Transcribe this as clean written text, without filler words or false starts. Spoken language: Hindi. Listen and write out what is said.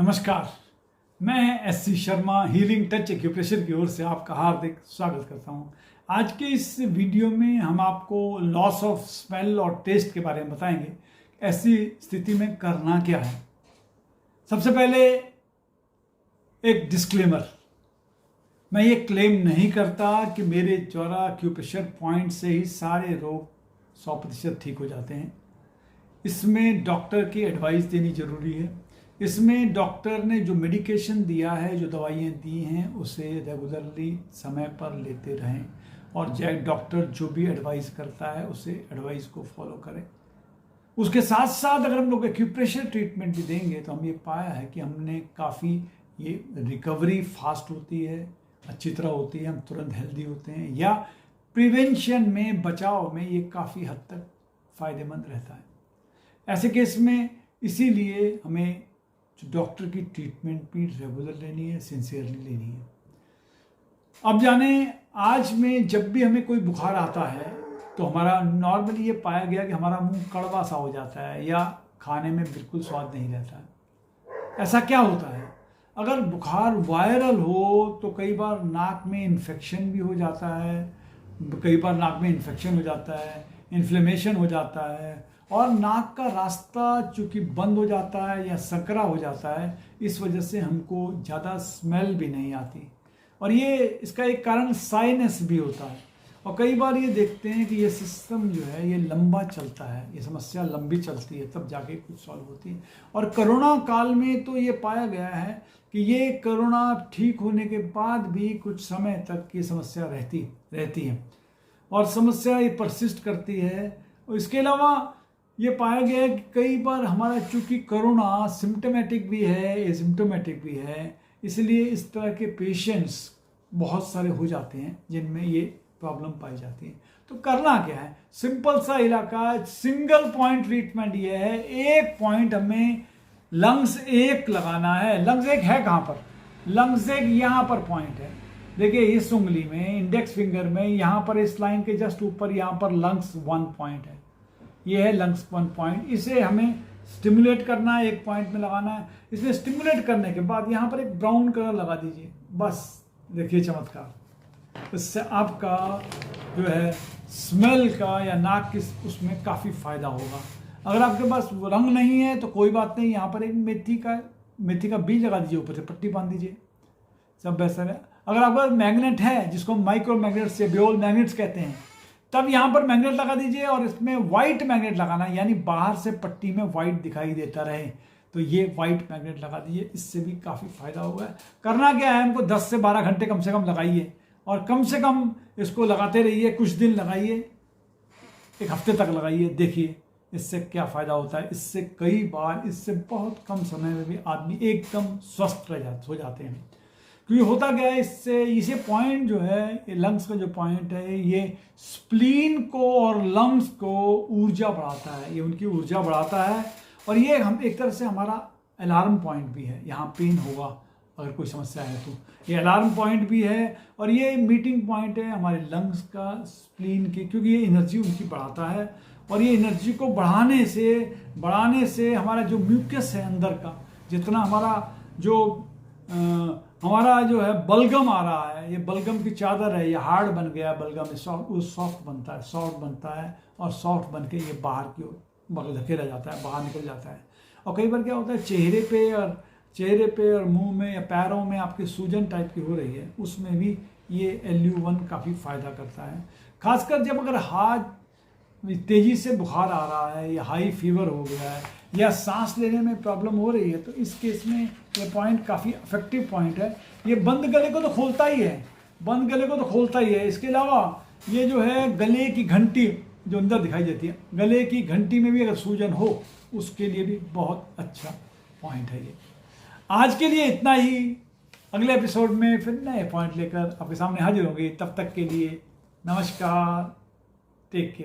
नमस्कार, मैं SC Sharma healing touch acupressure की ओर से आपका हार्दिक स्वागत करता हूं। आज के इस वीडियो में हम आपको लॉस ऑफ स्मेल और टेस्ट के बारे में बताएंगे। ऐसी स्थिति में करना क्या है। सबसे पहले एक डिस्क्लेमर, मैं ये क्लेम नहीं करता कि मेरे द्वारा एक्यूप्रेशर पॉइंट से ही सारे रोग 100% ठीक हो जाते हैं। इसमें डॉक्टर की एडवाइस देनी जरूरी है। इसमें डॉक्टर ने जो मेडिकेशन दिया है, जो दवाइयाँ दी हैं, उसे रेगुलरली समय पर लेते रहें और डॉक्टर जो भी एडवाइस करता है उसे एडवाइस को फॉलो करें। उसके साथ साथ अगर हम लोग एक्यूप्रेशर ट्रीटमेंट भी देंगे तो हम ये पाया है कि हमने काफ़ी ये रिकवरी फास्ट होती है, अच्छी तरह होती है, हम तुरंत हेल्दी होते हैं, या प्रिवेंशन में, बचाव में ये काफ़ी हद तक फ़ायदेमंद रहता है। ऐसे केस में इसीलिए हमें डॉक्टर की ट्रीटमेंट भी रेगुलर लेनी है, सिंसियरली लेनी है। अब जाने, आज में जब भी हमें कोई बुखार आता है तो हमारा नॉर्मली ये पाया गया कि हमारा मुंह कड़वा सा हो जाता है या खाने में बिल्कुल स्वाद नहीं रहता है। ऐसा क्या होता है? अगर बुखार वायरल हो तो कई बार नाक में इन्फेक्शन भी हो जाता है, कई बार नाक में इन्फेक्शन हो जाता है, इन्फ्लेमेशन हो जाता है, और नाक का रास्ता चूँकि बंद हो जाता है या संकरा हो जाता है, इस वजह से हमको ज़्यादा स्मेल भी नहीं आती। और ये इसका एक कारण साइनस भी होता है। और कई बार ये देखते हैं कि ये सिस्टम जो है ये लंबा चलता है, ये समस्या लंबी चलती है, तब जाके कुछ सॉल्व होती है। और कोरोना काल में तो ये पाया गया है कि ये कोरोना ठीक होने के बाद भी कुछ समय तक ये समस्या रहती है और समस्या ये परसिस्ट करती है। और इसके अलावा ये पाया गया है कि कई बार हमारा चूँकि कोरोना सिम्टोमेटिक भी है, एसिम्टोमेटिक भी है, इसलिए इस तरह के पेशेंट्स बहुत सारे हो जाते हैं जिनमें ये प्रॉब्लम पाई जाती है। तो करना क्या है? सिंपल सा इलाका, सिंगल पॉइंट ट्रीटमेंट ये है। एक पॉइंट हमें लंग्स एक लगाना है। लंग्स एक है कहाँ पर? लंग्स एक यहाँ पर पॉइंट है। देखिए इस उंगली में, इंडेक्स फिंगर में, यहाँ पर इस लाइन के जस्ट ऊपर यहाँ पर लंग्स 1 पॉइंट है। ये है लंग्स 1 पॉइंट। इसे हमें स्टिमुलेट करना है, एक पॉइंट में लगाना है। इसमें स्टिमुलेट करने के बाद यहाँ पर एक ब्राउन कलर लगा दीजिए, बस देखिए चमत्कार। इससे आपका जो है स्मेल का या नाक की उसमें काफ़ी फ़ायदा होगा। अगर आपके पास रंग नहीं है तो कोई बात नहीं, यहाँ पर एक मेथी का बीज लगा दीजिए, ऊपर से पट्टी बांध दीजिए, सब बेहतर है। अगर आपका मैग्नेट है, जिसको माइक्रो मैग्नेट्स या बियोल मैग्नेट्स कहते हैं, तब यहाँ पर मैग्नेट लगा दीजिए और इसमें वाइट मैग्नेट लगाना, यानी बाहर से पट्टी में वाइट दिखाई देता रहे, तो ये वाइट मैग्नेट लगा दीजिए। इससे भी काफ़ी फायदा होगा। करना क्या है, हमको 10 से 12 घंटे कम से कम लगाइए और कम से कम इसको लगाते रहिए। कुछ दिन लगाइए, एक हफ्ते तक लगाइए, देखिए इससे क्या फ़ायदा होता है। इससे कई बार, इससे बहुत कम समय में भी आदमी एकदम स्वस्थ हो जाते हैं। क्योंकि होता क्या है, इससे इसे पॉइंट जो है, ये लंग्स का जो पॉइंट है, ये स्प्लीन को और लंग्स को ऊर्जा बढ़ाता है, ये उनकी ऊर्जा बढ़ाता है। और ये हम एक तरह से हमारा अलार्म पॉइंट भी है। यहाँ पेन होगा अगर कोई समस्या है तो ये अलार्म पॉइंट भी है, और ये मीटिंग पॉइंट है हमारे लंग्स का, स्प्लीन की, क्योंकि ये एनर्जी उनकी बढ़ाता है। और ये एनर्जी को बढ़ाने से हमारा जो म्यूकस है अंदर का, जितना हमारा जो है बलगम आ रहा है, ये बलगम की चादर है, ये हार्ड बन गया बलगम, सॉफ्ट बनता है और सॉफ्ट बन के ये बाहर की ओर धकेला जाता है, बाहर निकल जाता है। और कई बार क्या होता है, चेहरे पे और मुंह में या पैरों में आपकी सूजन टाइप की हो रही है, उसमें भी ये LU1 काफ़ी फ़ायदा करता है। खासकर जब अगर हाथ तेज़ी से बुखार आ रहा है या हाई फीवर हो गया है या सांस लेने में प्रॉब्लम हो रही है, तो इस केस में ये पॉइंट काफ़ी इफेक्टिव पॉइंट है। ये बंद गले को तो खोलता ही है, इसके अलावा ये जो है गले की घंटी जो अंदर दिखाई देती है, गले की घंटी में भी अगर सूजन हो, उसके लिए भी बहुत अच्छा पॉइंट है ये। आज के लिए इतना ही। अगले एपिसोड में फिर नए पॉइंट लेकर आपके सामने हाजिर होंगे। तब तक के लिए नमस्कार, टेक केयर।